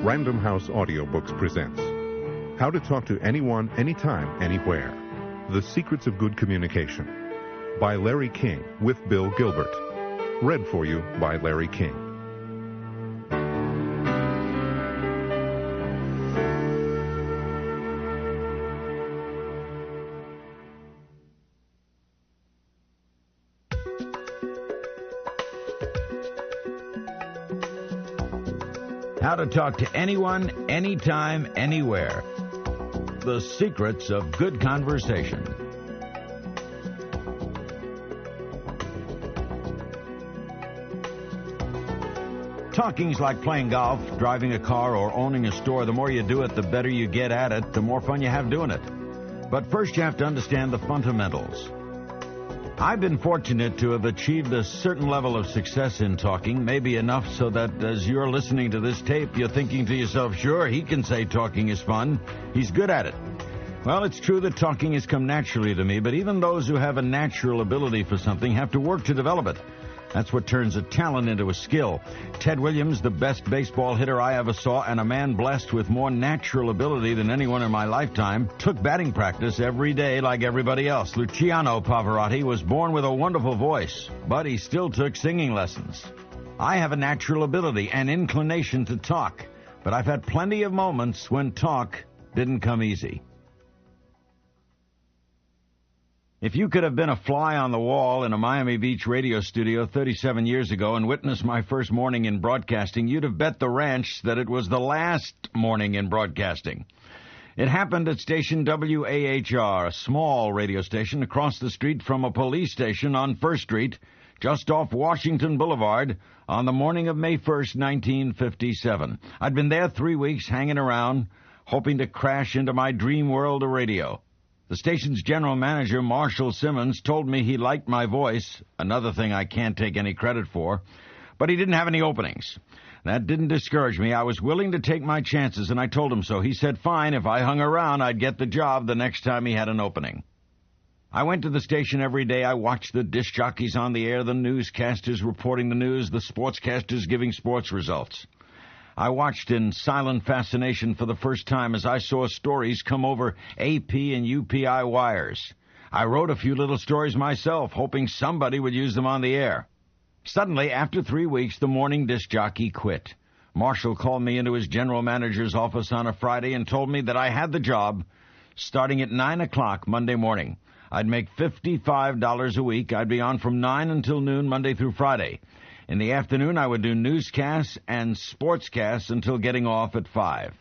Random House Audiobooks presents How to Talk to Anyone, Anytime, Anywhere. The Secrets of Good Communication by Larry King with Bill Gilbert. Read for you by Larry King. How to talk to anyone, anytime, anywhere. The secrets of good conversation. Talking's like playing golf, driving a car, or owning a store. The more you do it, the better you get at it, the more fun you have doing it. But first you have to understand the fundamentals. I've been fortunate to have achieved a certain level of success in talking, maybe enough so that as you're listening to this tape, you're thinking to yourself, sure, he can say talking is fun. He's good at it. Well, it's true that talking has come naturally to me, but even those who have a natural ability for something have to work to develop it. That's what turns a talent into a skill. Ted Williams, the best baseball hitter I ever saw, and a man blessed with more natural ability than anyone in my lifetime, took batting practice every day like everybody else. Luciano Pavarotti was born with a wonderful voice, but he still took singing lessons. I have a natural ability, an inclination to talk, but I've had plenty of moments when talk didn't come easy. If you could have been a fly on the wall in a Miami Beach radio studio 37 years ago and witnessed my first morning in broadcasting, you'd have bet the ranch that it was the last morning in broadcasting. It happened at station WAHR, a small radio station across the street from a police station on 1st Street, just off Washington Boulevard, on the morning of May 1st, 1957. I'd been there 3 weeks hanging around, hoping to crash into my dream world of radio. The station's general manager, Marshall Simmons, told me he liked my voice, another thing I can't take any credit for, but he didn't have any openings. That didn't discourage me. I was willing to take my chances, and I told him so. He said, fine, if I hung around, I'd get the job the next time he had an opening. I went to the station every day. I watched the disc jockeys on the air, the newscasters reporting the news, the sportscasters giving sports results. I watched in silent fascination for the first time as I saw stories come over AP and UPI wires. I wrote a few little stories myself, hoping somebody would use them on the air. Suddenly, after 3 weeks, the morning disc jockey quit. Marshall called me into his general manager's office on a Friday and told me that I had the job starting at 9 o'clock Monday morning. I'd make $55 a week. I'd be on from 9 until noon Monday through Friday. In the afternoon, I would do newscasts and sportscasts until getting off at 5.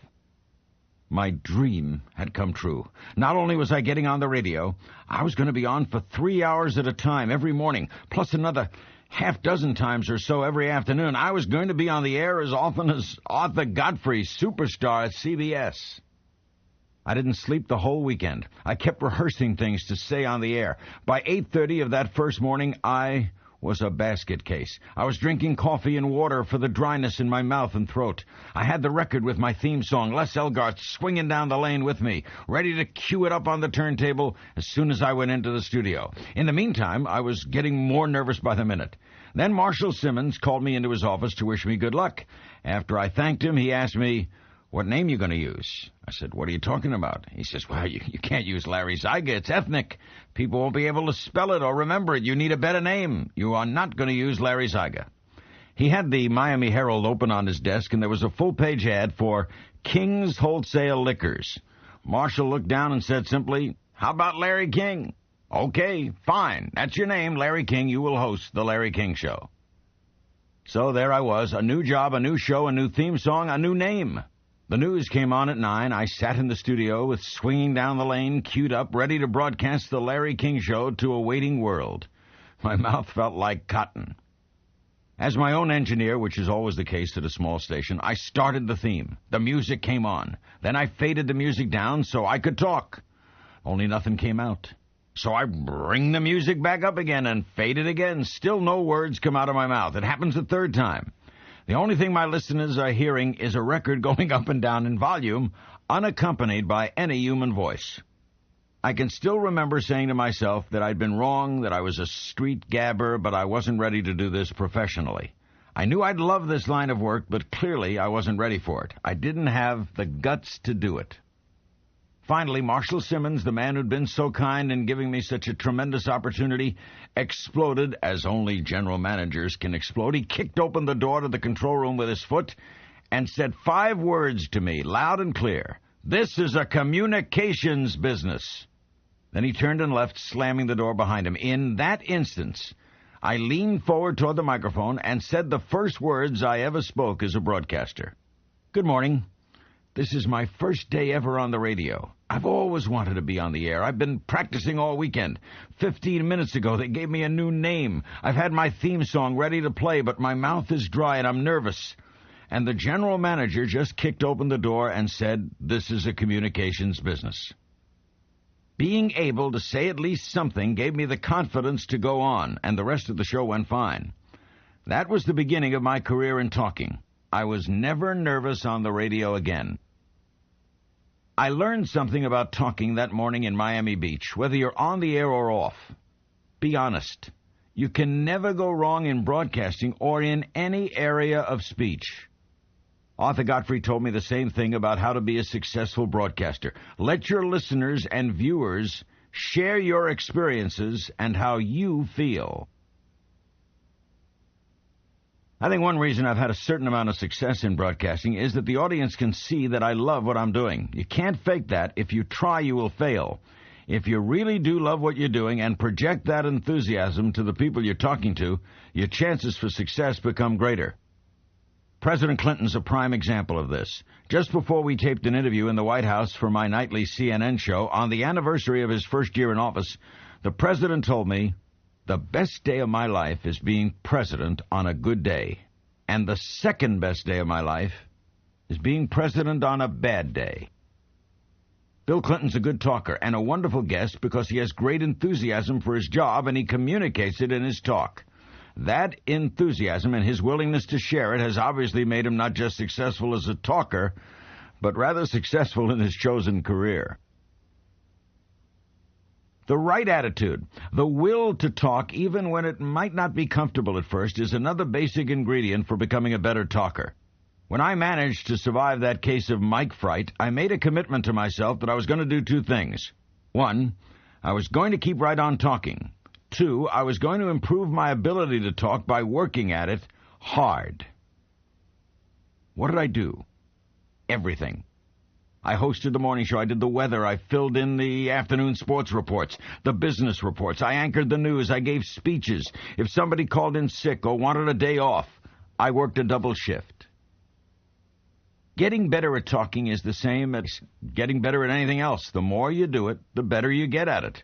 My dream had come true. Not only was I getting on the radio, I was going to be on for 3 hours at a time every morning, plus another half dozen times or so every afternoon. I was going to be on the air as often as Arthur Godfrey, superstar at CBS. I didn't sleep the whole weekend. I kept rehearsing things to say on the air. By 8:30 of that first morning, I was a basket case. I was drinking coffee and water for the dryness in my mouth and throat. I had the record with my theme song, Les Elgart, swinging down the lane with me, ready to cue it up on the turntable as soon as I went into the studio. In the meantime, I was getting more nervous by the minute. Then Marshall Simmons called me into his office to wish me good luck. After I thanked him, he asked me, what name you going to use? I said, what are you talking about? He says, well, you can't use Larry Zyga. It's ethnic. People won't be able to spell it or remember it. You need a better name. You are not going to use Larry Zyga. He had the Miami Herald open on his desk, and there was a full-page ad for King's Wholesale Liquors. Marshall looked down and said simply, how about Larry King? Okay, fine. That's your name, Larry King. You will host the Larry King Show. So there I was, a new job, a new show, a new theme song, a new name. The news came on at 9. I sat in the studio with Swinging Down the Lane queued up, ready to broadcast the Larry King Show to a waiting world. My mouth felt like cotton. As my own engineer, which is always the case at a small station, I started the theme. The music came on. Then I faded the music down so I could talk. Only nothing came out. So I bring the music back up again and fade it again. Still no words come out of my mouth. It happens a third time. The only thing my listeners are hearing is a record going up and down in volume, unaccompanied by any human voice. I can still remember saying to myself that I'd been wrong, that I was a street gabber, but I wasn't ready to do this professionally. I knew I'd love this line of work, but clearly I wasn't ready for it. I didn't have the guts to do it. Finally, Marshall Simmons, the man who'd been so kind in giving me such a tremendous opportunity, exploded as only general managers can explode. He kicked open the door to the control room with his foot and said 5 words to me, loud and clear. "This is a communications business." Then he turned and left, slamming the door behind him. In that instance, I leaned forward toward the microphone and said the first words I ever spoke as a broadcaster. "Good morning. This is my first day ever on the radio. I've always wanted to be on the air. I've been practicing all weekend. 15 minutes ago, they gave me a new name. I've had my theme song ready to play, but my mouth is dry and I'm nervous." And the general manager just kicked open the door and said, "This is a communications business." Being able to say at least something gave me the confidence to go on, and the rest of the show went fine. That was the beginning of my career in talking. I was never nervous on the radio again. I learned something about talking that morning in Miami Beach, whether you're on the air or off. Be honest. You can never go wrong in broadcasting or in any area of speech. Arthur Godfrey told me the same thing about how to be a successful broadcaster. Let your listeners and viewers share your experiences and how you feel. I think one reason I've had a certain amount of success in broadcasting is that the audience can see that I love what I'm doing. You can't fake that. If you try, you will fail. If you really do love what you're doing and project that enthusiasm to the people you're talking to, your chances for success become greater. President Clinton's a prime example of this. Just before we taped an interview in the White House for my nightly CNN show, on the anniversary of his first year in office, the president told me, "The best day of my life is being president on a good day. And the second best day of my life is being president on a bad day." Bill Clinton's a good talker and a wonderful guest because he has great enthusiasm for his job and he communicates it in his talk. That enthusiasm and his willingness to share it has obviously made him not just successful as a talker, but rather successful in his chosen career. The right attitude, the will to talk even when it might not be comfortable at first, is another basic ingredient for becoming a better talker. When I managed to survive that case of mic fright, I made a commitment to myself that I was going to do 2 things. 1, I was going to keep right on talking. 2, I was going to improve my ability to talk by working at it hard. What did I do? Everything. I hosted the morning show. I did the weather. I filled in the afternoon sports reports, the business reports. I anchored the news. I gave speeches. If somebody called in sick or wanted a day off, I worked a double shift. Getting better at talking is the same as getting better at anything else. The more you do it, the better you get at it.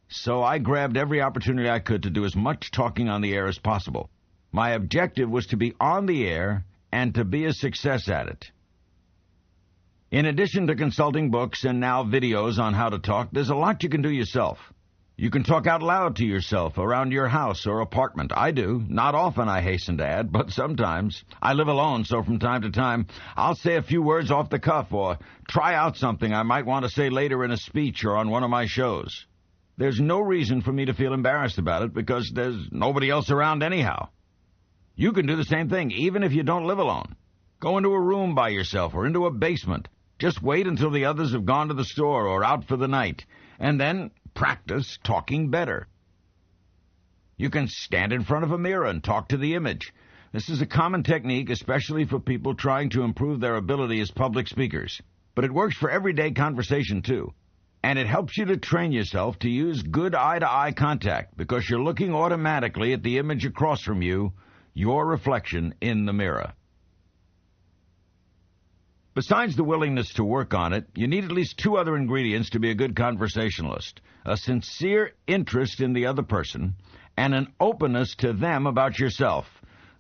So I grabbed every opportunity I could to do as much talking on the air as possible. My objective was to be on the air and to be a success at it. In addition to consulting books and now videos on how to talk, there's a lot you can do yourself. You can talk out loud to yourself around your house or apartment. I do. Not often, I hasten to add, but sometimes. I live alone, so from time to time, I'll say a few words off the cuff or try out something I might want to say later in a speech or on one of my shows. There's no reason for me to feel embarrassed about it because there's nobody else around anyhow. You can do the same thing, even if you don't live alone. Go into a room by yourself or into a basement. Just wait until the others have gone to the store or out for the night, and then practice talking better. You can stand in front of a mirror and talk to the image. This is a common technique, especially for people trying to improve their ability as public speakers. But it works for everyday conversation, too. And it helps you to train yourself to use good eye-to-eye contact because you're looking automatically at the image across from you, your reflection in the mirror. Besides the willingness to work on it, you need at least 2 other ingredients to be a good conversationalist: a sincere interest in the other person and an openness to them about yourself,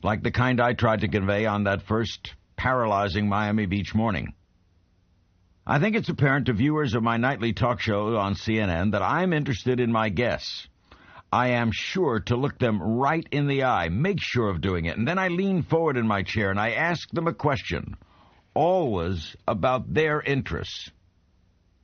like the kind I tried to convey on that first paralyzing Miami Beach morning. I think it's apparent to viewers of my nightly talk show on CNN that I'm interested in my guests. I am sure to look them right in the eye, make sure of doing it, and then I lean forward in my chair and I ask them a question, always about their interests.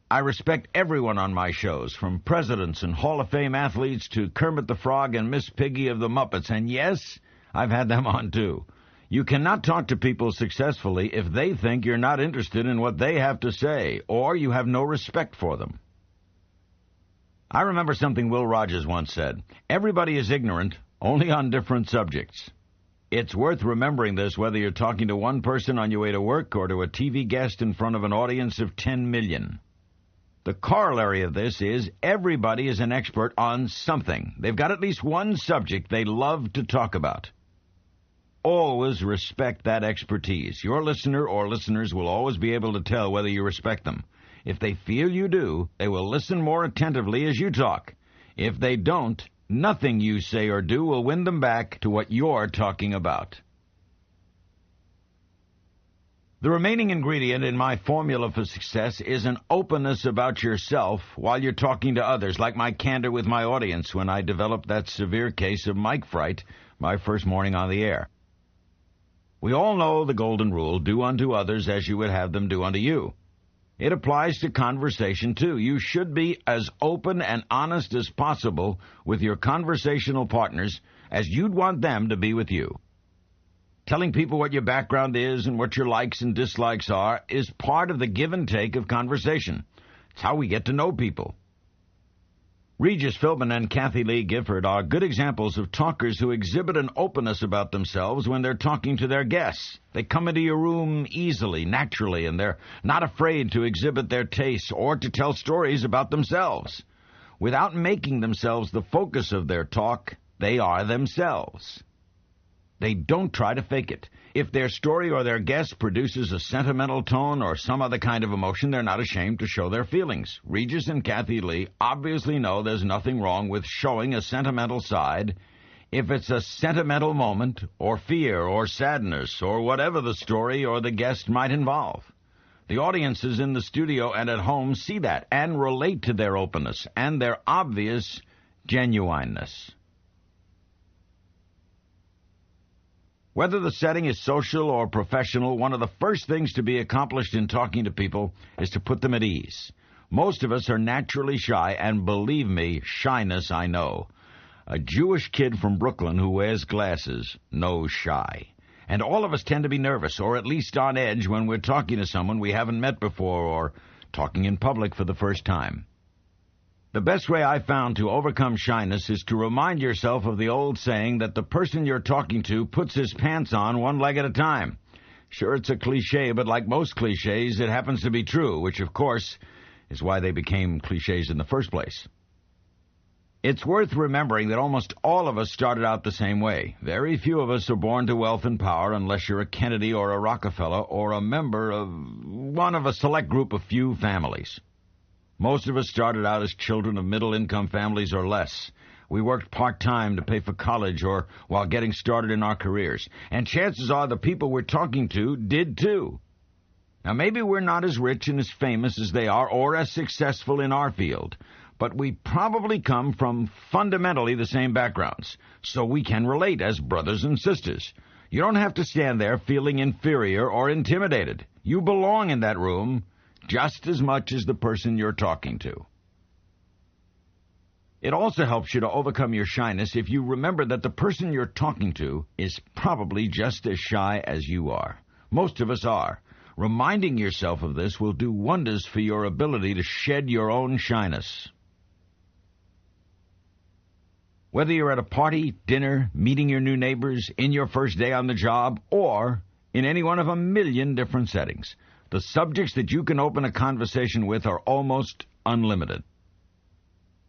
I respect everyone on my shows, from presidents and Hall of Fame athletes to Kermit the Frog and Miss Piggy of the Muppets, and yes, I've had them on too. You cannot talk to people successfully if they think you're not interested in what they have to say, or you have no respect for them. I remember something Will Rogers once said. Everybody is ignorant, only on different subjects. It's worth remembering this whether you're talking to one person on your way to work or to a TV guest in front of an audience of 10 million. The corollary of this is everybody is an expert on something. They've got at least one subject they love to talk about. Always respect that expertise. Your listener or listeners will always be able to tell whether you respect them. If they feel you do, they will listen more attentively as you talk. If they don't, nothing you say or do will win them back to what you're talking about. The remaining ingredient in my formula for success is an openness about yourself while you're talking to others, like my candor with my audience when I developed that severe case of mic fright my first morning on the air. We all know the golden rule, do unto others as you would have them do unto you. It applies to conversation, too. You should be as open and honest as possible with your conversational partners as you'd want them to be with you. Telling people what your background is and what your likes and dislikes are is part of the give and take of conversation. It's how we get to know people. Regis Philbin and Kathy Lee Gifford are good examples of talkers who exhibit an openness about themselves when they're talking to their guests. They come into your room easily, naturally, and they're not afraid to exhibit their tastes or to tell stories about themselves. Without making themselves the focus of their talk, they are themselves. They don't try to fake it. If their story or their guest produces a sentimental tone or some other kind of emotion, they're not ashamed to show their feelings. Regis and Kathy Lee obviously know there's nothing wrong with showing a sentimental side if it's a sentimental moment or fear or sadness or whatever the story or the guest might involve. The audiences in the studio and at home see that and relate to their openness and their obvious genuineness. Whether the setting is social or professional, one of the first things to be accomplished in talking to people is to put them at ease. Most of us are naturally shy, and believe me, shyness I know. A Jewish kid from Brooklyn who wears glasses knows shy. And all of us tend to be nervous, or at least on edge, when we're talking to someone we haven't met before, or talking in public for the first time. The best way I found to overcome shyness is to remind yourself of the old saying that the person you're talking to puts his pants on one leg at a time. Sure, it's a cliche, but like most cliches, it happens to be true, which, of course, is why they became cliches in the first place. It's worth remembering that almost all of us started out the same way. Very few of us are born to wealth and power unless you're a Kennedy or a Rockefeller or a member of one of a select group of few families. Most of us started out as children of middle-income families or less. We worked part-time to pay for college or while getting started in our careers. And chances are the people we're talking to did too. Now, maybe we're not as rich and as famous as they are or as successful in our field, but we probably come from fundamentally the same backgrounds, so we can relate as brothers and sisters. You don't have to stand there feeling inferior or intimidated. You belong in that room just as much as the person you're talking to. It also helps you to overcome your shyness if you remember that the person you're talking to is probably just as shy as you are. Most of us are. Reminding yourself of this will do wonders for your ability to shed your own shyness. Whether you're at a party, dinner, meeting your new neighbors, in your first day on the job, or in any one of a million different settings, the subjects that you can open a conversation with are almost unlimited.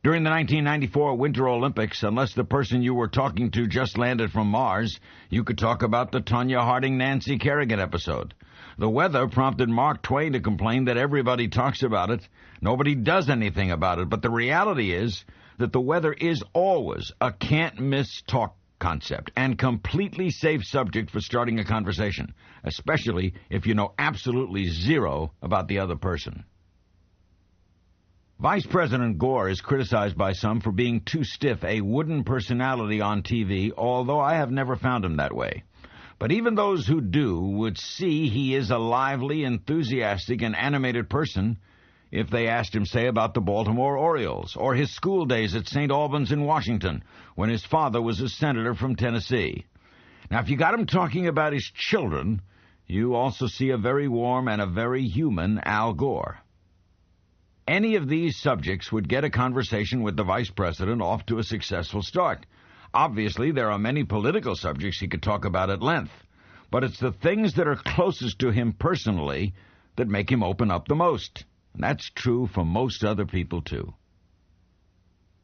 During the 1994 Winter Olympics, unless the person you were talking to just landed from Mars, you could talk about the Tonya Harding-Nancy Kerrigan episode. The weather prompted Mark Twain to complain that everybody talks about it, nobody does anything about it, but the reality is that the weather is always a can't-miss talk concept and completely safe subject for starting a conversation, especially if you know absolutely zero about the other person. Vice President Gore is criticized by some for being too stiff, a wooden personality on TV, although I have never found him that way. But even those who do would see he is a lively, enthusiastic, and animated person if they asked him, say, about the Baltimore Orioles, or his school days at St. Albans in Washington, when his father was a senator from Tennessee. Now, if you got him talking about his children, you also see a very warm and a very human Al Gore. Any of these subjects would get a conversation with the vice president off to a successful start. Obviously, there are many political subjects he could talk about at length, but it's the things that are closest to him personally that make him open up the most. And that's true for most other people, too.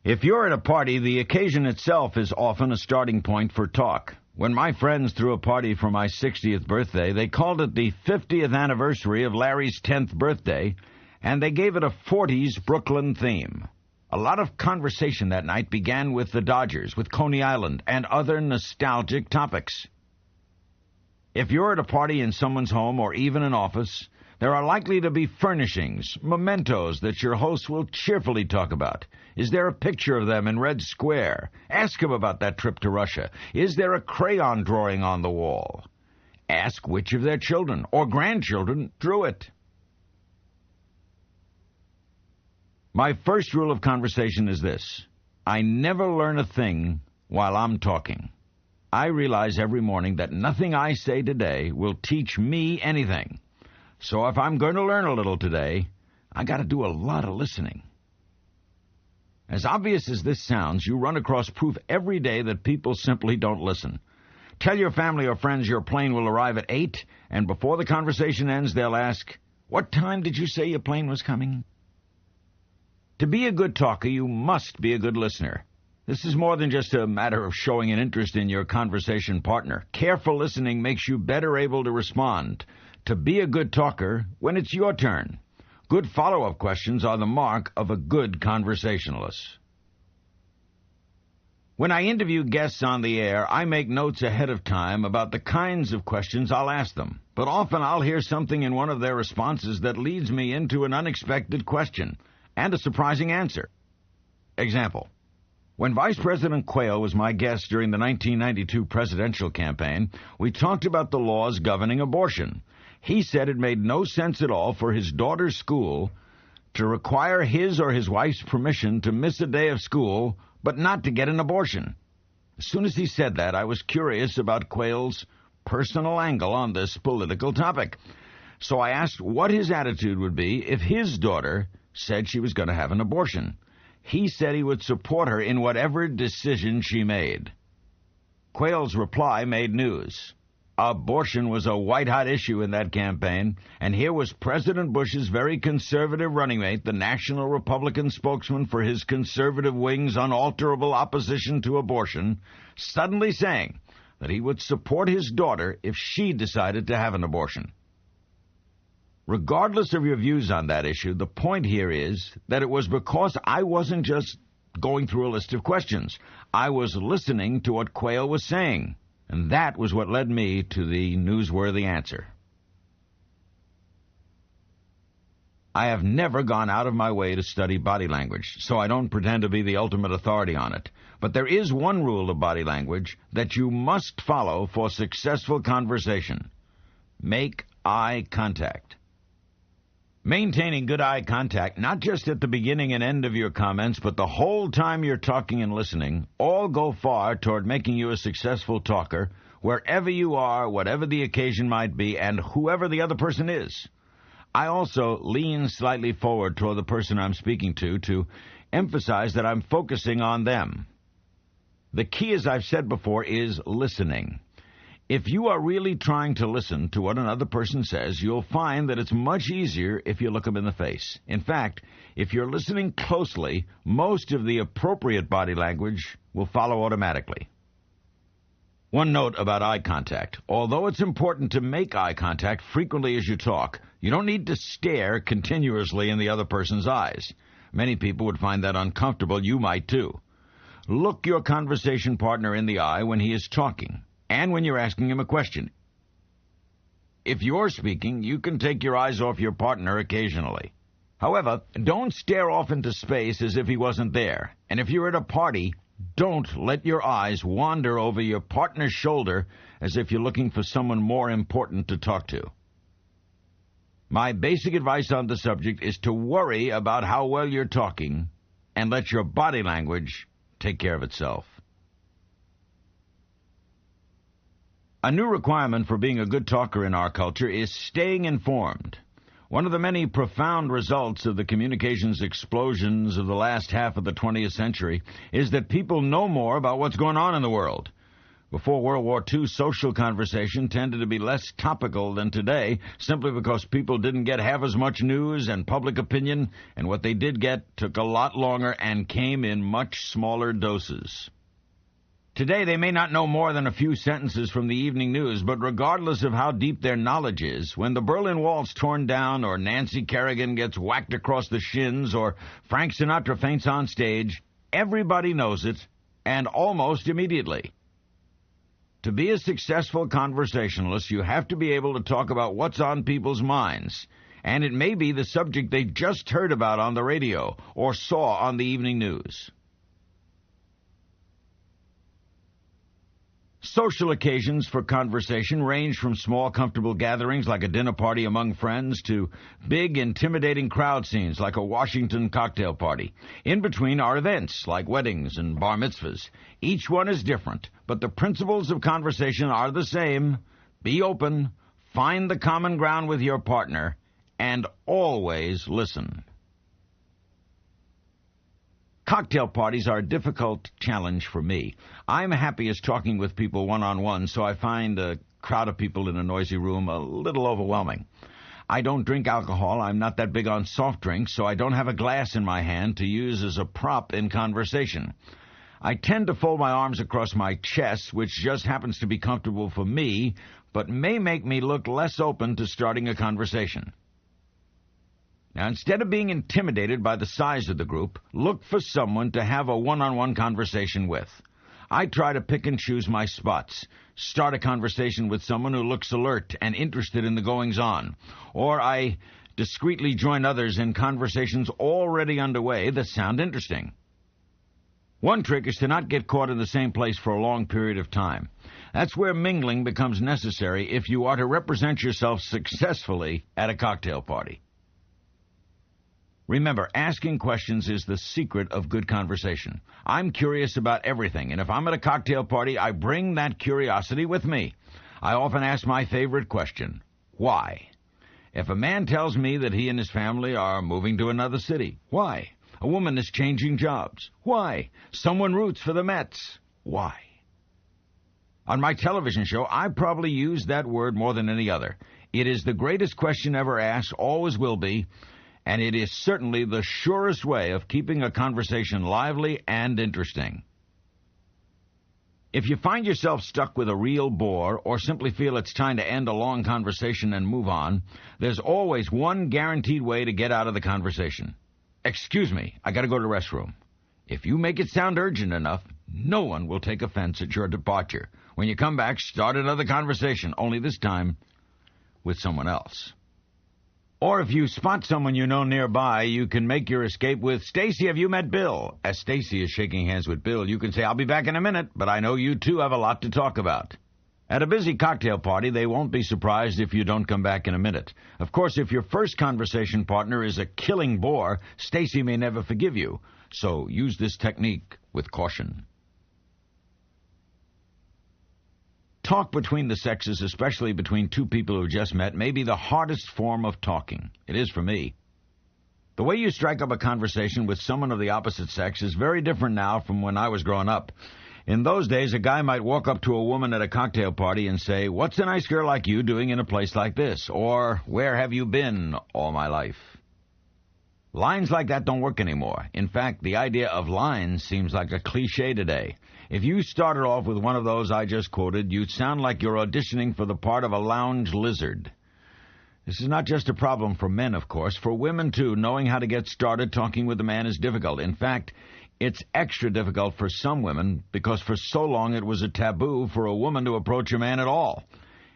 If you're at a party, the occasion itself is often a starting point for talk. When my friends threw a party for my 60th birthday, they called it the 50th anniversary of Larry's 10th birthday, and they gave it a 40s Brooklyn theme. A lot of conversation that night began with the Dodgers, with Coney Island, and other nostalgic topics. If you're at a party in someone's home or even an office, there are likely to be furnishings, mementos that your host will cheerfully talk about. Is there a picture of them in Red Square? Ask him about that trip to Russia. Is there a crayon drawing on the wall? Ask which of their children or grandchildren drew it. My first rule of conversation is this: I never learn a thing while I'm talking. I realize every morning that nothing I say today will teach me anything. So if I'm going to learn a little today, I got to do a lot of listening. As obvious as this sounds, you run across proof every day that people simply don't listen. Tell your family or friends your plane will arrive at 8, and before the conversation ends, they'll ask, "What time did you say your plane was coming?" To be a good talker, you must be a good listener. This is more than just a matter of showing an interest in your conversation partner. Careful listening makes you better able to respond. To be a good talker when it's your turn. Good follow-up questions are the mark of a good conversationalist. When I interview guests on the air, I make notes ahead of time about the kinds of questions I'll ask them. But often I'll hear something in one of their responses that leads me into an unexpected question and a surprising answer. Example: when Vice President Quayle was my guest during the 1992 presidential campaign, we talked about the laws governing abortion. He said it made no sense at all for his daughter's school to require his or his wife's permission to miss a day of school, but not to get an abortion. As soon as he said that, I was curious about Quayle's personal angle on this political topic. So I asked what his attitude would be if his daughter said she was going to have an abortion. He said he would support her in whatever decision she made. Quayle's reply made news. Abortion was a white-hot issue in that campaign, and here was President Bush's very conservative running mate, the national Republican spokesman for his conservative wing's unalterable opposition to abortion, suddenly saying that he would support his daughter if she decided to have an abortion. Regardless of your views on that issue, the point here is that it was because I wasn't just going through a list of questions. I was listening to what Quayle was saying, and that was what led me to the newsworthy answer. I have never gone out of my way to study body language, so I don't pretend to be the ultimate authority on it. But there is one rule of body language that you must follow for successful conversation. Make eye contact. Maintaining good eye contact, not just at the beginning and end of your comments, but the whole time you're talking and listening, all go far toward making you a successful talker, wherever you are, whatever the occasion might be, and whoever the other person is. I also lean slightly forward toward the person I'm speaking to emphasize that I'm focusing on them. The key, as I've said before, is listening. If you are really trying to listen to what another person says, you'll find that it's much easier if you look them in the face. In fact, if you're listening closely, most of the appropriate body language will follow automatically. One note about eye contact. Although it's important to make eye contact frequently as you talk, you don't need to stare continuously in the other person's eyes. Many people would find that uncomfortable. You might too. Look your conversation partner in the eye when he is talking, and when you're asking him a question. If you're speaking, you can take your eyes off your partner occasionally. However, don't stare off into space as if he wasn't there. And if you're at a party, don't let your eyes wander over your partner's shoulder as if you're looking for someone more important to talk to. My basic advice on the subject is to worry about how well you're talking and let your body language take care of itself. A new requirement for being a good talker in our culture is staying informed. One of the many profound results of the communications explosions of the last half of the 20th century is that people know more about what's going on in the world. Before World War II, social conversation tended to be less topical than today, simply because people didn't get half as much news and public opinion, and what they did get took a lot longer and came in much smaller doses. Today, they may not know more than a few sentences from the evening news, but regardless of how deep their knowledge is, when the Berlin Wall's torn down, or Nancy Kerrigan gets whacked across the shins, or Frank Sinatra faints on stage, everybody knows it, and almost immediately. To be a successful conversationalist, you have to be able to talk about what's on people's minds, and it may be the subject they just heard about on the radio or saw on the evening news. Social occasions for conversation range from small, comfortable gatherings like a dinner party among friends to big, intimidating crowd scenes like a Washington cocktail party. In between are events like weddings and bar mitzvahs. Each one is different, but the principles of conversation are the same. Be open, find the common ground with your partner, and always listen. Cocktail parties are a difficult challenge for me. I'm happiest talking with people one-on-one, so I find a crowd of people in a noisy room a little overwhelming. I don't drink alcohol. I'm not that big on soft drinks, so I don't have a glass in my hand to use as a prop in conversation. I tend to fold my arms across my chest, which just happens to be comfortable for me, but may make me look less open to starting a conversation. Now, instead of being intimidated by the size of the group, look for someone to have a one-on-one conversation with. I try to pick and choose my spots. Start a conversation with someone who looks alert and interested in the goings-on. Or I discreetly join others in conversations already underway that sound interesting. One trick is to not get caught in the same place for a long period of time. That's where mingling becomes necessary if you are to represent yourself successfully at a cocktail party. Remember, asking questions is the secret of good conversation. I'm curious about everything, and if I'm at a cocktail party, I bring that curiosity with me. I often ask my favorite question, why? If a man tells me that he and his family are moving to another city, why? A woman is changing jobs, why? Someone roots for the Mets, why? On my television show, I probably use that word more than any other. It is the greatest question ever asked, always will be, and it is certainly the surest way of keeping a conversation lively and interesting. If you find yourself stuck with a real bore or simply feel it's time to end a long conversation and move on, there's always one guaranteed way to get out of the conversation. Excuse me, I got to go to the restroom. If you make it sound urgent enough, no one will take offense at your departure. When you come back, start another conversation, only this time with someone else. Or if you spot someone you know nearby, you can make your escape with, "Stacy, have you met Bill?" As Stacy is shaking hands with Bill, you can say, "I'll be back in a minute, but I know you two have a lot to talk about." At a busy cocktail party, they won't be surprised if you don't come back in a minute. Of course, if your first conversation partner is a killing bore, Stacy may never forgive you. So use this technique with caution. Talk between the sexes, especially between two people who just met, may be the hardest form of talking. It is for me. The way you strike up a conversation with someone of the opposite sex is very different now from when I was growing up. In those days, a guy might walk up to a woman at a cocktail party and say, "What's a nice girl like you doing in a place like this?" Or, "Where have you been all my life?" Lines like that don't work anymore. In fact, the idea of lines seems like a cliche today. If you started off with one of those I just quoted, you'd sound like you're auditioning for the part of a lounge lizard. This is not just a problem for men, of course. For women, too, knowing how to get started talking with a man is difficult. In fact, it's extra difficult for some women because for so long it was a taboo for a woman to approach a man at all.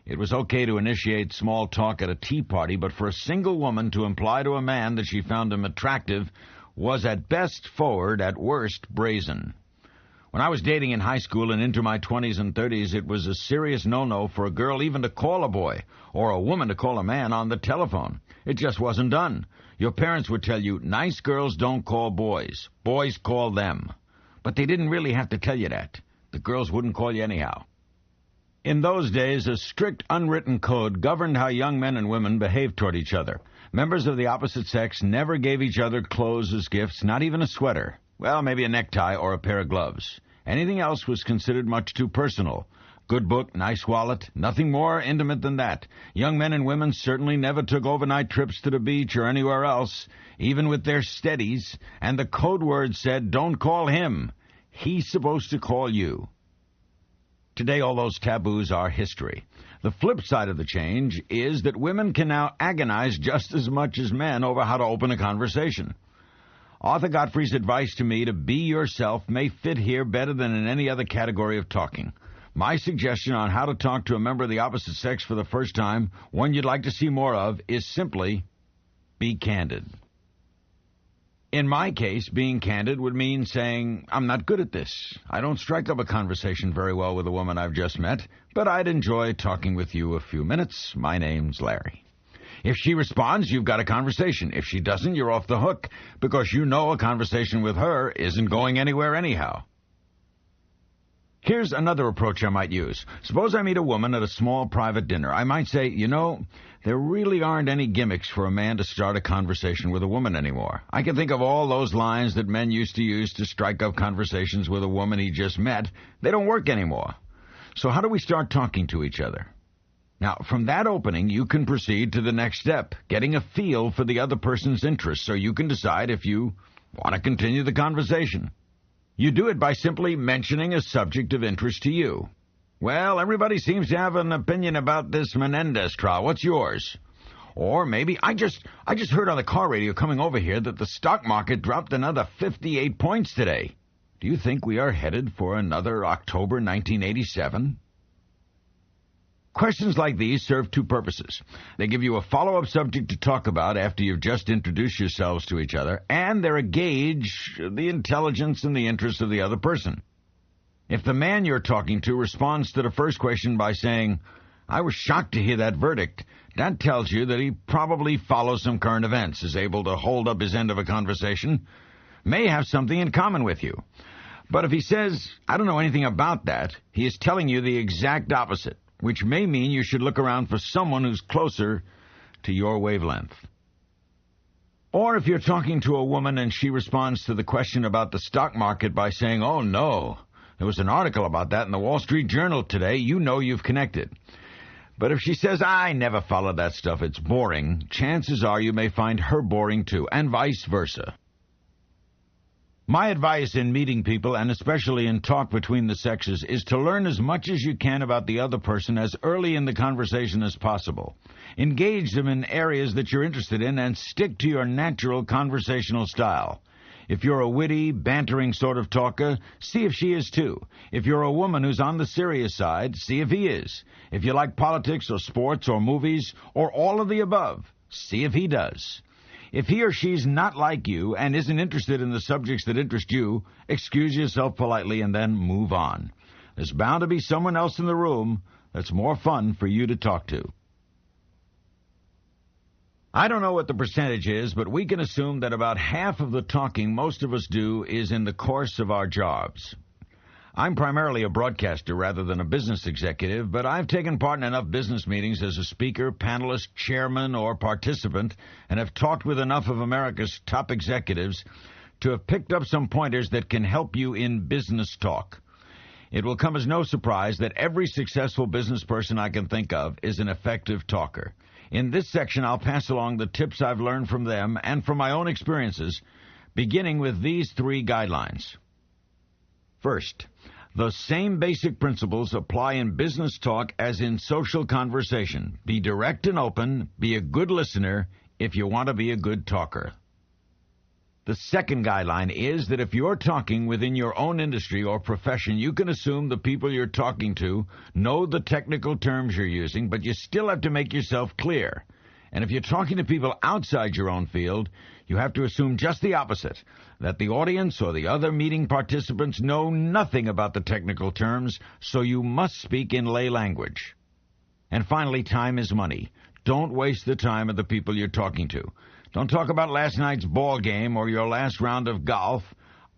It was okay to initiate small talk at a tea party, but for a single woman to imply to a man that she found him attractive was at best forward, at worst brazen. When I was dating in high school and into my 20s and 30s, it was a serious no-no for a girl even to call a boy, or a woman to call a man on the telephone. It just wasn't done. Your parents would tell you, nice girls don't call boys. Boys call them. But they didn't really have to tell you that. The girls wouldn't call you anyhow. In those days, a strict unwritten code governed how young men and women behaved toward each other. Members of the opposite sex never gave each other clothes as gifts, not even a sweater. Well, maybe a necktie or a pair of gloves. Anything else was considered much too personal. Good book, nice wallet, nothing more intimate than that. Young men and women certainly never took overnight trips to the beach or anywhere else, even with their steadies, and the code word said, don't call him. He's supposed to call you. Today, all those taboos are history. The flip side of the change is that women can now agonize just as much as men over how to open a conversation. Arthur Godfrey's advice to me to be yourself may fit here better than in any other category of talking. My suggestion on how to talk to a member of the opposite sex for the first time, one you'd like to see more of, is simply be candid. In my case, being candid would mean saying, I'm not good at this. I don't strike up a conversation very well with a woman I've just met, but I'd enjoy talking with you a few minutes. My name's Larry. If she responds, you've got a conversation. If she doesn't, you're off the hook, because you know a conversation with her isn't going anywhere anyhow. Here's another approach I might use. Suppose I meet a woman at a small private dinner. I might say, there really aren't any gimmicks for a man to start a conversation with a woman anymore. I can think of all those lines that men used to use to strike up conversations with a woman he just met. They don't work anymore. So how do we start talking to each other? Now, from that opening, you can proceed to the next step, getting a feel for the other person's interests so you can decide if you want to continue the conversation. You do it by simply mentioning a subject of interest to you. Well, everybody seems to have an opinion about this Menendez trial. What's yours? Or maybe, I just heard on the car radio coming over here that the stock market dropped another 58 points today. Do you think we are headed for another October 1987? Questions like these serve two purposes. They give you a follow-up subject to talk about after you've just introduced yourselves to each other, and they're a gauge of the intelligence and the interest of the other person. If the man you're talking to responds to the first question by saying, I was shocked to hear that verdict, that tells you that he probably follows some current events, is able to hold up his end of a conversation, may have something in common with you. But if he says, I don't know anything about that, he is telling you the exact opposite, which may mean you should look around for someone who's closer to your wavelength. Or if you're talking to a woman and she responds to the question about the stock market by saying, oh no, there was an article about that in the Wall Street Journal today, you know you've connected. But if she says, I never follow that stuff, it's boring, chances are you may find her boring too, and vice versa. My advice in meeting people, and especially in talk between the sexes, is to learn as much as you can about the other person as early in the conversation as possible. Engage them in areas that you're interested in and stick to your natural conversational style. If you're a witty, bantering sort of talker, see if she is too. If you're a woman who's on the serious side, see if he is. If you like politics or sports or movies or all of the above, see if he does. If he or she's not like you and isn't interested in the subjects that interest you, excuse yourself politely and then move on. There's bound to be someone else in the room that's more fun for you to talk to. I don't know what the percentage is, but we can assume that about half of the talking most of us do is in the course of our jobs. I'm primarily a broadcaster rather than a business executive, but I've taken part in enough business meetings as a speaker, panelist, chairman, or participant, and have talked with enough of America's top executives to have picked up some pointers that can help you in business talk. It will come as no surprise that every successful business person I can think of is an effective talker. In this section, I'll pass along the tips I've learned from them and from my own experiences, beginning with these 3 guidelines. First, the same basic principles apply in business talk as in social conversation. Be direct and open, be a good listener if you want to be a good talker. The second guideline is that if you're talking within your own industry or profession, you can assume the people you're talking to know the technical terms you're using, but you still have to make yourself clear. And if you're talking to people outside your own field, you have to assume just the opposite, that the audience or the other meeting participants know nothing about the technical terms, so you must speak in lay language. And finally, time is money. Don't waste the time of the people you're talking to. Don't talk about last night's ball game or your last round of golf.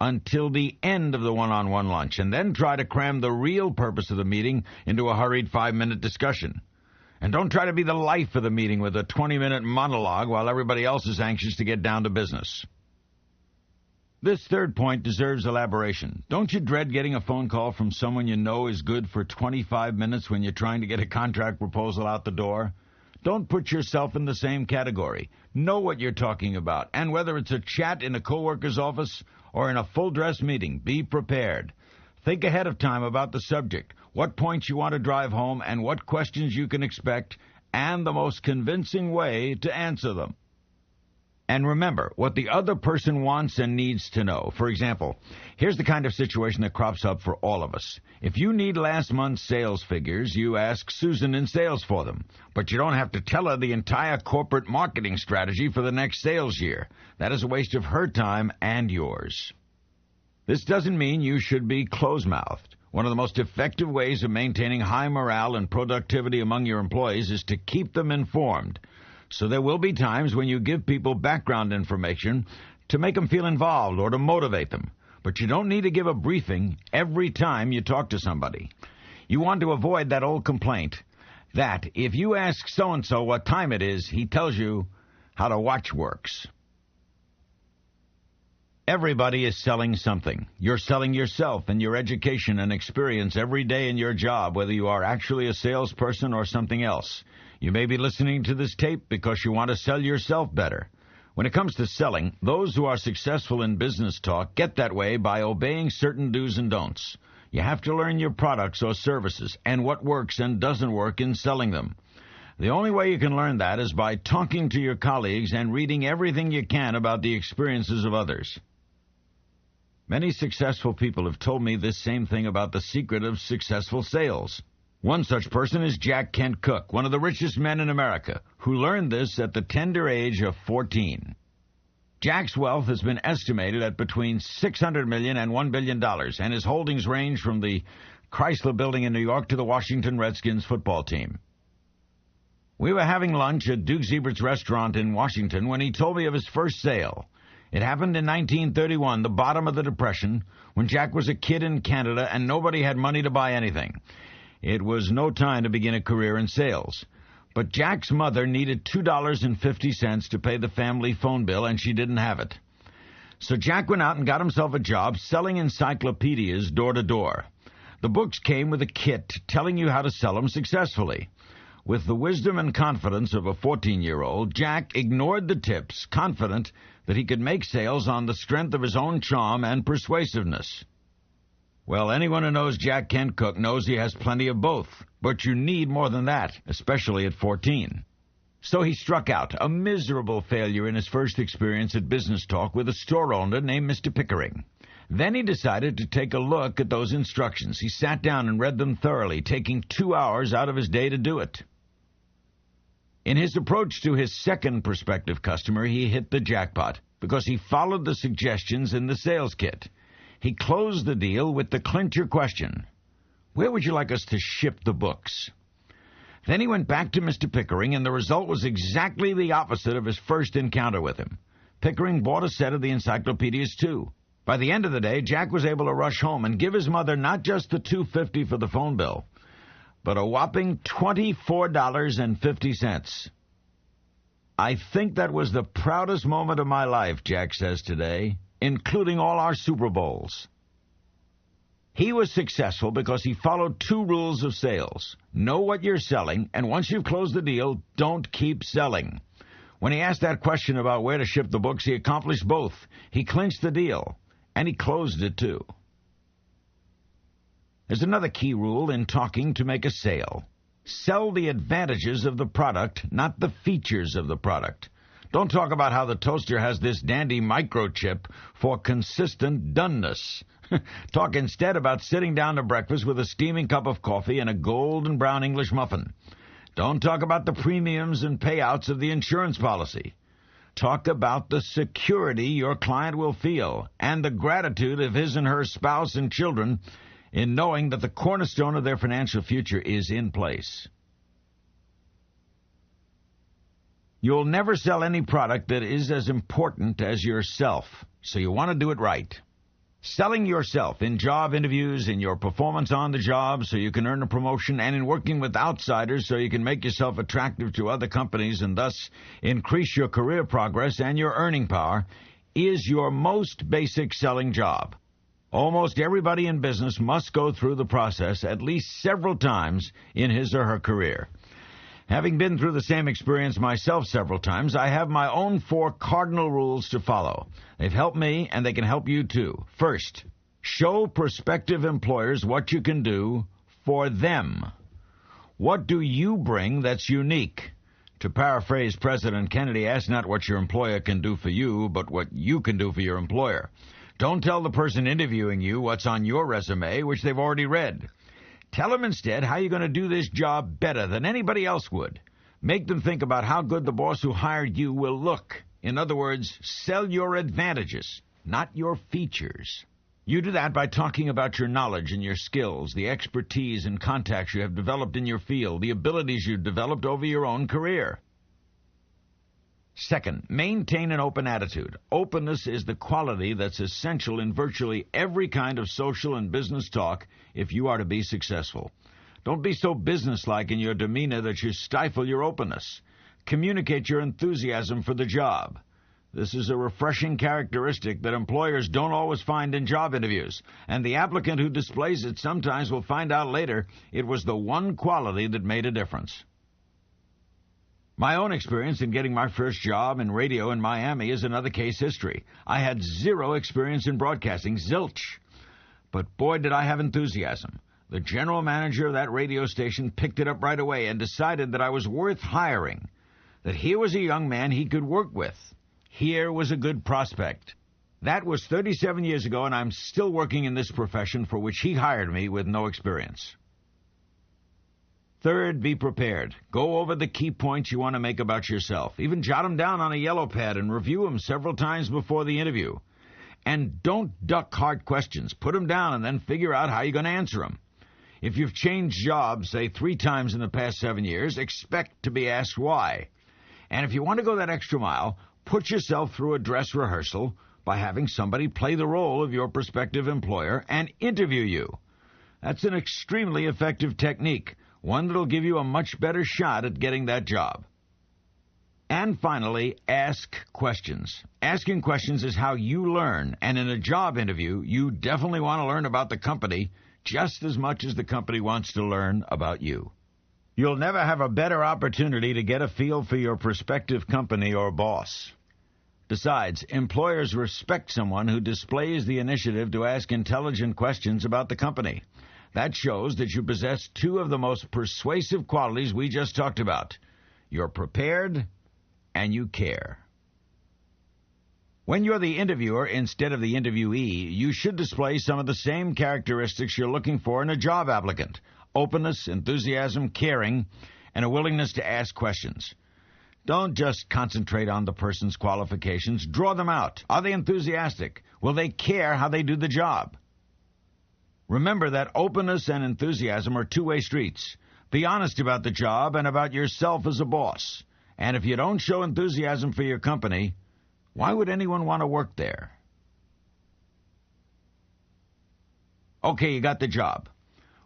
until the end of the one-on-one lunch, and then try to cram the real purpose of the meeting into a hurried 5-minute discussion. And don't try to be the life of the meeting with a 20-minute monologue while everybody else is anxious to get down to business. This third point deserves elaboration. Don't you dread getting a phone call from someone you know is good for 25 minutes when you're trying to get a contract proposal out the door? Don't put yourself in the same category. Know what you're talking about, and whether it's a chat in a coworker's office or in a full-dress meeting, be prepared. Think ahead of time about the subject, what points you want to drive home, and what questions you can expect, and the most convincing way to answer them. And remember what the other person wants and needs to know. For example, here's the kind of situation that crops up for all of us. If you need last month's sales figures, you ask Susan in sales for them. But you don't have to tell her the entire corporate marketing strategy for the next sales year. That is a waste of her time and yours. This doesn't mean you should be close-mouthed. One of the most effective ways of maintaining high morale and productivity among your employees is to keep them informed. So there will be times when you give people background information to make them feel involved or to motivate them. But you don't need to give a briefing every time you talk to somebody. You want to avoid that old complaint that if you ask so-and-so what time it is, he tells you how the watch works. Everybody is selling something. You're selling yourself and your education and experience every day in your job, whether you are actually a salesperson or something else. You may be listening to this tape because you want to sell yourself better. When it comes to selling, those who are successful in business talk get that way by obeying certain do's and don'ts. You have to learn your products or services and what works and doesn't work in selling them. The only way you can learn that is by talking to your colleagues and reading everything you can about the experiences of others. Many successful people have told me this same thing about the secret of successful sales. One such person is Jack Kent Cooke, one of the richest men in America, who learned this at the tender age of 14. Jack's wealth has been estimated at between $600 million and $1 billion, and his holdings range from the Chrysler Building in New York to the Washington Redskins football team. We were having lunch at Duke Zebert's restaurant in Washington when he told me of his first sale. It happened in 1931, the bottom of the Depression, when Jack was a kid in Canada and nobody had money to buy anything. It was no time to begin a career in sales. But Jack's mother needed $2.50 to pay the family phone bill, and she didn't have it. So Jack went out and got himself a job selling encyclopedias door to door. The books came with a kit telling you how to sell them successfully. With the wisdom and confidence of a 14-year-old, Jack ignored the tips, confident that he could make sales on the strength of his own charm and persuasiveness. Well, anyone who knows Jack Kent Cooke knows he has plenty of both, but you need more than that, especially at 14. So he struck out, a miserable failure in his first experience at business talk with a store owner named Mr. Pickering. Then he decided to take a look at those instructions. He sat down and read them thoroughly, taking 2 hours out of his day to do it. In his approach to his second prospective customer, he hit the jackpot because he followed the suggestions in the sales kit. He closed the deal with the clincher question: where would you like us to ship the books? Then he went back to Mr. Pickering, and the result was exactly the opposite of his first encounter with him. Pickering bought a set of the encyclopedias, too. By the end of the day, Jack was able to rush home and give his mother not just the $2.50 for the phone bill, but a whopping $24.50. I think that was the proudest moment of my life, Jack says today, including all our Super Bowls. He was successful because he followed 2 rules of sales. Know what you're selling, and once you've closed the deal, don't keep selling. When he asked that question about where to ship the books, he accomplished both. He clinched the deal, and he closed it too. There's another key rule in talking to make a sale. Sell the advantages of the product, not the features of the product. Don't talk about how the toaster has this dandy microchip for consistent doneness. Talk instead about sitting down to breakfast with a steaming cup of coffee and a golden brown English muffin. Don't talk about the premiums and payouts of the insurance policy. Talk about the security your client will feel and the gratitude of his and her spouse and children in knowing that the cornerstone of their financial future is in place. You'll never sell any product that is as important as yourself, so you want to do it right. Selling yourself in job interviews, in your performance on the job so you can earn a promotion, and in working with outsiders so you can make yourself attractive to other companies and thus increase your career progress and your earning power is your most basic selling job. Almost everybody in business must go through the process at least several times in his or her career. Having been through the same experience myself several times, I have my own 4 cardinal rules to follow. They've helped me, and they can help you too. First, show prospective employers what you can do for them. What do you bring that's unique? To paraphrase President Kennedy, ask not what your employer can do for you, but what you can do for your employer. Don't tell the person interviewing you what's on your resume, which they've already read. Tell them instead how you're going to do this job better than anybody else would. Make them think about how good the boss who hired you will look. In other words, sell your advantages, not your features. You do that by talking about your knowledge and your skills, the expertise and contacts you have developed in your field, the abilities you've developed over your own career. Second, maintain an open attitude. Openness is the quality that's essential in virtually every kind of social and business talk if you are to be successful. Don't be so businesslike in your demeanor that you stifle your openness. Communicate your enthusiasm for the job. This is a refreshing characteristic that employers don't always find in job interviews, and the applicant who displays it sometimes will find out later it was the one quality that made a difference. My own experience in getting my first job in radio in Miami is another case history. I had 0 experience in broadcasting, zilch. But boy, did I have enthusiasm. The general manager of that radio station picked it up right away and decided that I was worth hiring, that here was a young man he could work with. Here was a good prospect. That was 37 years ago, and I'm still working in this profession for which he hired me with no experience. Third, be prepared. Go over the key points you want to make about yourself. Even jot them down on a yellow pad and review them several times before the interview. And don't duck hard questions. Put them down and then figure out how you're going to answer them. If you've changed jobs, say 3 times in the past 7 years, expect to be asked why. And if you want to go that extra mile, put yourself through a dress rehearsal by having somebody play the role of your prospective employer and interview you. That's an extremely effective technique, one that'll give you a much better shot at getting that job. And finally, ask questions. Asking questions is how you learn, and in a job interview, you definitely want to learn about the company just as much as the company wants to learn about you. You'll never have a better opportunity to get a feel for your prospective company or boss. Besides, employers respect someone who displays the initiative to ask intelligent questions about the company. That shows that you possess 2 of the most persuasive qualities we just talked about. You're prepared and you care. When you're the interviewer instead of the interviewee, you should display some of the same characteristics you're looking for in a job applicant: openness, enthusiasm, caring, and a willingness to ask questions. Don't just concentrate on the person's qualifications. Draw them out. Are they enthusiastic? Will they care how they do the job? Remember that openness and enthusiasm are 2-way streets. Be honest about the job and about yourself as a boss. And if you don't show enthusiasm for your company, why would anyone want to work there? Okay, you got the job.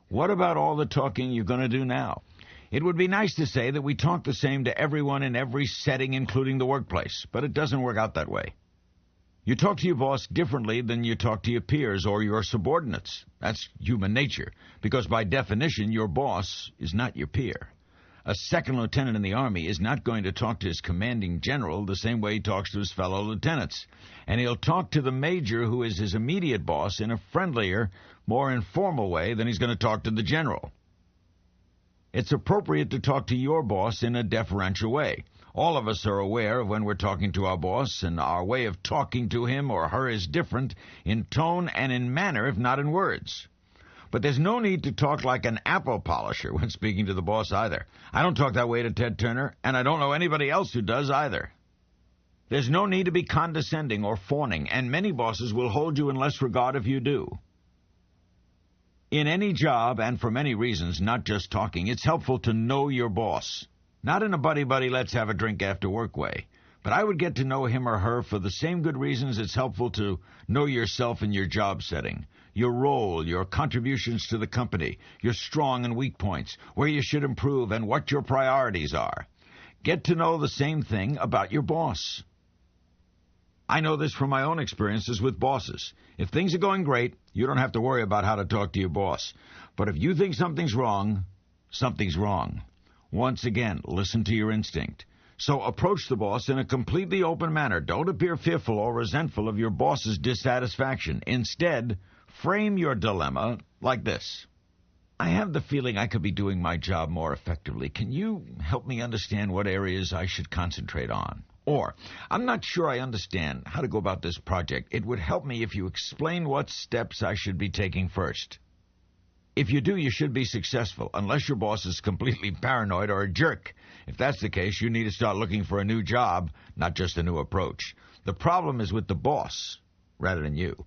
What about all the talking you're going to do now? It would be nice to say that we talk the same to everyone in every setting, including the workplace, but it doesn't work out that way. You talk to your boss differently than you talk to your peers or your subordinates. That's human nature, because by definition, your boss is not your peer. A second lieutenant in the Army is not going to talk to his commanding general the same way he talks to his fellow lieutenants, and he'll talk to the major, who is his immediate boss, in a friendlier, more informal way than he's going to talk to the general. It's appropriate to talk to your boss in a deferential way. All of us are aware of when we're talking to our boss, and our way of talking to him or her is different in tone and in manner, if not in words. But there's no need to talk like an apple polisher when speaking to the boss either. I don't talk that way to Ted Turner, and I don't know anybody else who does either. There's no need to be condescending or fawning, and many bosses will hold you in less regard if you do. In any job, and for many reasons, not just talking, it's helpful to know your boss. Not in a buddy-buddy, let's have a drink after work way, But I would get to know him or her for the same good reasons it's helpful to know yourself in your job setting, your role, your contributions to the company, your strong and weak points, where you should improve, and what your priorities are. Get to know the same thing about your boss. I know this from my own experiences with bosses. If things are going great, you don't have to worry about how to talk to your boss. But if you think something's wrong, something's wrong. Once again, listen to your instinct. So approach the boss in a completely open manner. Don't appear fearful or resentful of your boss's dissatisfaction. Instead, frame your dilemma like this. I have the feeling I could be doing my job more effectively. Can you help me understand what areas I should concentrate on? Or, I'm not sure I understand how to go about this project. It would help me if you explain what steps I should be taking first. If you do, you should be successful, unless your boss is completely paranoid or a jerk. If that's the case, you need to start looking for a new job, not just a new approach. The problem is with the boss, rather than you.